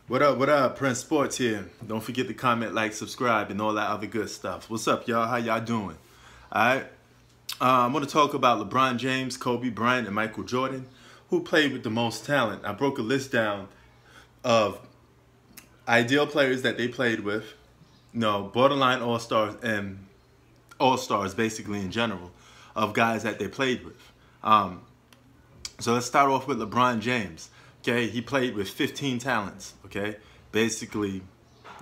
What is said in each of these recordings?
What up, Prince Sports here. Don't forget to comment, like, subscribe, and all that other good stuff. What's up, y'all? How y'all doing? Alright. I'm going to talk about LeBron James, Kobe Bryant, and Michael Jordan, who played with the most talent. I broke a list down of ideal players that they played with, borderline all-stars and all-stars basically in general, of guys that they played with. So let's start off with LeBron James. Okay, he played with 15 talents, okay? Basically,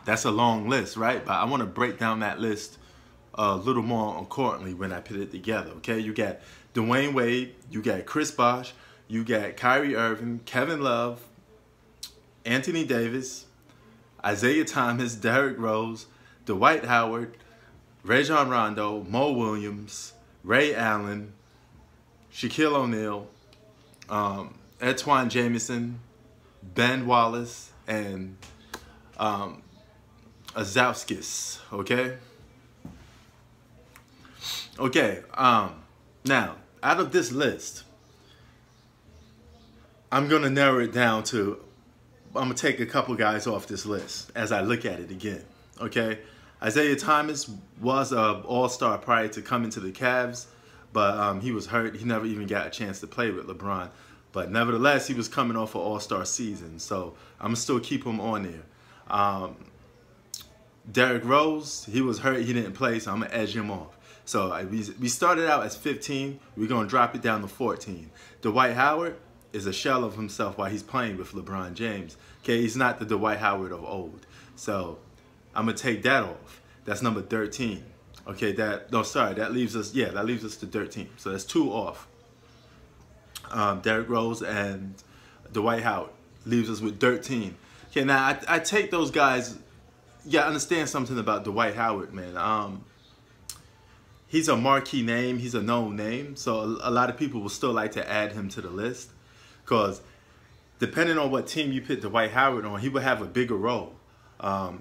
that's a long list, right? But I want to break down that list a little more accordingly when I put it together, okay? You got Dwayne Wade, you got Chris Bosh, you got Kyrie Irving, Kevin Love, Anthony Davis, Isaiah Thomas, Derrick Rose, Dwight Howard, Rajon Rondo, Mo Williams, Ray Allen, Shaquille O'Neal, Antoine Jameson, Ben Wallace, and Azowskis, okay? Okay, now, out of this list, I'm going to narrow it down to, I'm going to take a couple guys off this list as I look at it again, okay? Isaiah Thomas was an all-star prior to coming to the Cavs, but he was hurt. He never even got a chance to play with LeBron. But nevertheless, he was coming off an all-star season, so I'm going to still keep him on there. Derrick Rose, he was hurt. He didn't play, so I'm going to edge him off. So we started out as 15. We're going to drop it down to 14. Dwight Howard is a shell of himself while he's playing with LeBron James. Okay, he's not the Dwight Howard of old. So I'm going to take that off. That's number 13. Okay, that leaves us, that leaves us to 13. So that's 2 off. Derrick Rose and Dwight Howard leaves us with 13. Okay, now I take those guys. Yeah, understand something about Dwight Howard, man. He's a marquee name. He's a known name. So a lot of people will still like to add him to the list, because depending on what team you put Dwight Howard on, he would have a bigger role.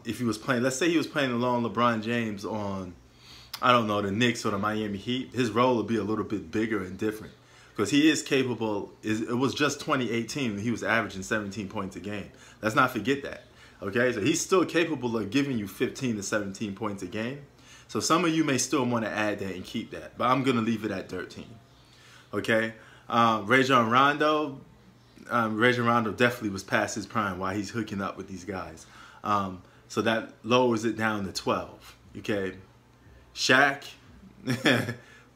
If he was playing, let's say he was playing along LeBron James on, I don't know, the Knicks or the Miami Heat, his role would be a little bit bigger and different. Because he is capable. It was just 2018 when he was averaging 17 points a game. Let's not forget that. Okay, so he's still capable of giving you 15 to 17 points a game. So some of you may still want to add that and keep that, but I'm going to leave it at 13. Okay, Rajon Rondo. Rajon Rondo definitely was past his prime while he's hooking up with these guys. So that lowers it down to 12. Okay, Shaq.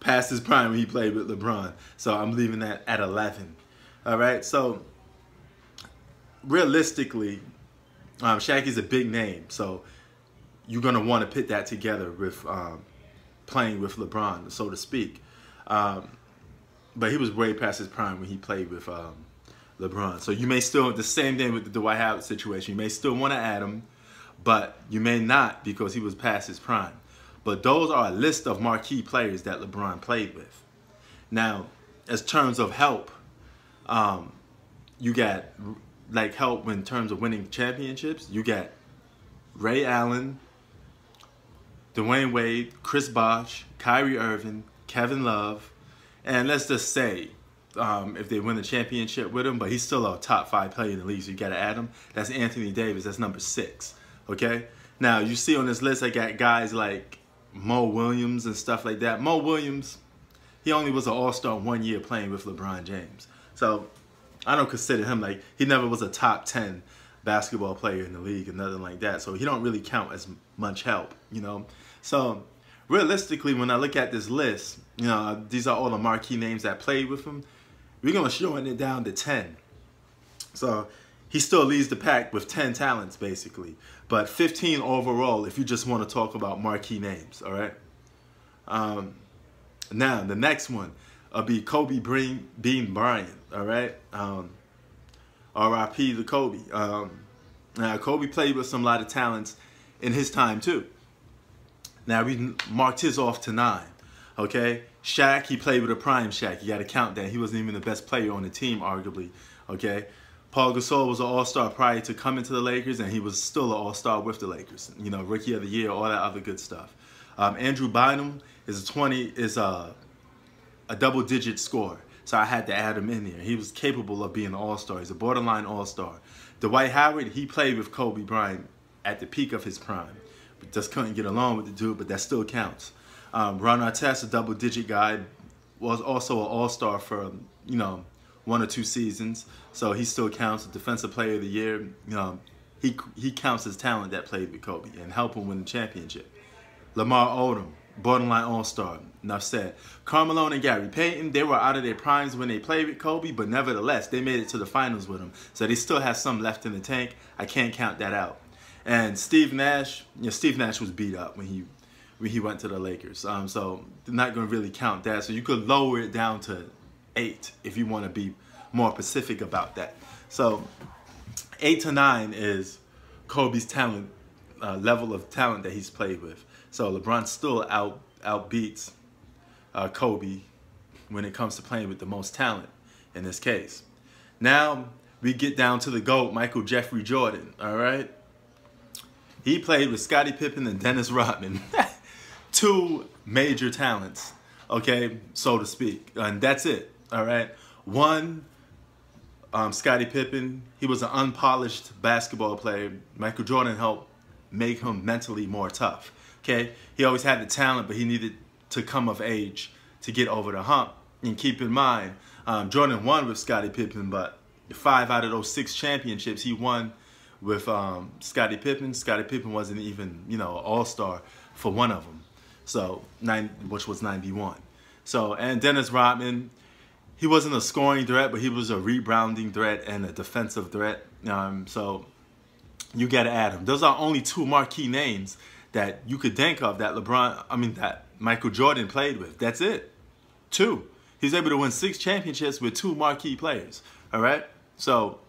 Past his prime when he played with LeBron. So I'm leaving that at 11. All right, so realistically, Shaq is a big name. So you're going to want to put that together with playing with LeBron, so to speak. But he was way past his prime when he played with LeBron. So you may still, the same thing with the Dwight Howard situation, you may still want to add him, but you may not because he was past his prime. But those are a list of marquee players that LeBron played with. Now, as terms of help, you got like help in terms of winning championships. You got Ray Allen, Dwayne Wade, Chris Bosh, Kyrie Irving, Kevin Love, and let's just say if they win the championship with him, but he's still a top 5 player in the league, so you got to add him. That's Anthony Davis. That's number 6. Okay. Now you see on this list, I got guys like Mo Williams and stuff like that. Mo Williams, he only was an all-star 1 year playing with LeBron James. So I don't consider him, like, he never was a top 10 basketball player in the league and nothing like that. So he don't really count as much help, you know. So realistically, when I look at this list, you know, these are all the marquee names that played with him. We're going to shorten it down to 10. So he still leads the pack with 10 talents, basically. But 15 overall, if you just want to talk about marquee names, all right? Now, the next one will be Kobe Bean Bryant, all right? R.I.P. to Kobe. Now, Kobe played with some lot of talents in his time, too. Now, we marked his off to 9, okay? Shaq, he played with a prime Shaq. You got to count that. He wasn't even the best player on the team, arguably, okay? Paul Gasol was an all-star prior to coming to the Lakers, and he was still an all-star with the Lakers. You know, Rookie of the Year, all that other good stuff. Andrew Bynum is a double-digit scorer, so I had to add him in there. He was capable of being an all-star. He's a borderline all-star. Dwight Howard, he played with Kobe Bryant at the peak of his prime. But just couldn't get along with the dude, but that still counts. Ron Artest, a double-digit guy, was also an all-star for, you know, 1 or 2 seasons. So he still counts as Defensive Player of the Year. He counts as talent that played with Kobe and helped him win the championship. Lamar Odom, borderline all-star. Enough said. Carmelo and Gary Payton, they were out of their primes when they played with Kobe, but nevertheless, they made it to the finals with him. So they still have some left in the tank. I can't count that out. And Steve Nash, Steve Nash was beat up when he went to the Lakers. So they're not going to really count that. So you could lower it down to 8 if you want to be more specific about that. So 8 to 9 is Kobe's talent, level of talent that he's played with. So LeBron still outbeats Kobe when it comes to playing with the most talent in this case. Now we get down to the GOAT, Michael Jeffrey Jordan, all right? He played with Scottie Pippen and Dennis Rodman. 2 major talents, okay, so to speak. And that's it, all right? One, Scottie Pippen, he was an unpolished basketball player. Michael Jordan helped make him mentally more tough, okay? He always had the talent, but he needed to come of age to get over the hump. And keep in mind, Jordan won with Scottie Pippen, but 5 out of those 6 championships he won with Scottie Pippen. Scottie Pippen wasn't even, you know, all-star for one of them, so which was 91. So, and Dennis Rodman, he wasn't a scoring threat, but he was a rebounding threat and a defensive threat. So you got to add him. Those are only 2 marquee names that you could think of that that Michael Jordan played with. That's it. 2. He's able to win 6 championships with 2 marquee players. All right. So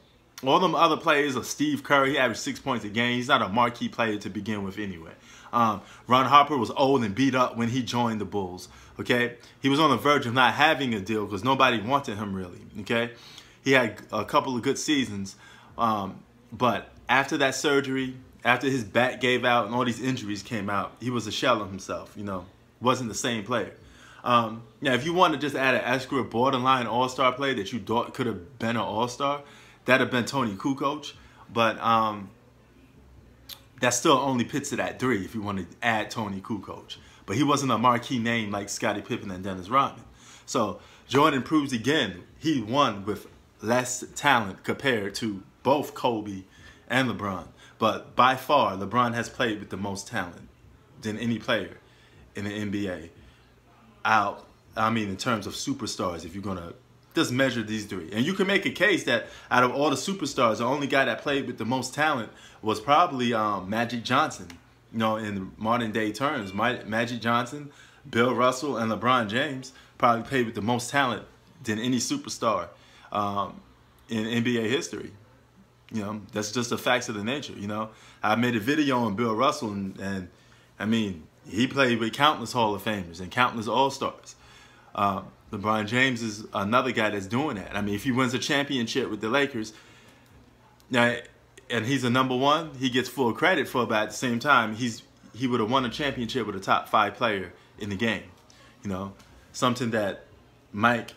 all them other players are Steve Curry. He averaged 6 points a game. He's not a marquee player to begin with anyway. Ron Harper was old and beat up when he joined the Bulls. Okay, he was on the verge of not having a deal because nobody wanted him really. Okay, he had a couple of good seasons, but after that surgery, after his back gave out and all these injuries came out, he was a shell of himself. You know, wasn't the same player. Now, if you want to just add an extra borderline all-star player that you thought could have been an all-star, that'd have been Tony Kukoc, but that still only pits it at 3 if you want to add Tony Kukoc. But he wasn't a marquee name like Scottie Pippen and Dennis Rodman. So Jordan proves again he won with less talent compared to both Kobe and LeBron. But by far, LeBron has played with the most talent than any player in the NBA. In terms of superstars, if you're going to just measure these 3. And you can make a case that out of all the superstars, the only guy that played with the most talent was probably Magic Johnson. You know, in modern day terms, Magic Johnson, Bill Russell, and LeBron James probably played with the most talent than any superstar in NBA history. You know, that's just the facts of the nature. You know, I made a video on Bill Russell, and I mean, he played with countless Hall of Famers and countless All-Stars. LeBron James is another guy that's doing that. I mean, if he wins a championship with the Lakers, now, and he's a #1, he gets full credit for, but at the same time, he would have won a championship with a top 5 player in the game. You know, something that Mike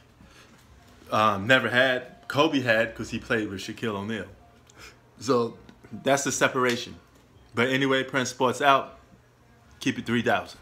never had, Kobe had, because he played with Shaquille O'Neal. So that's the separation. But anyway, Prince Sports out. Keep it 3000.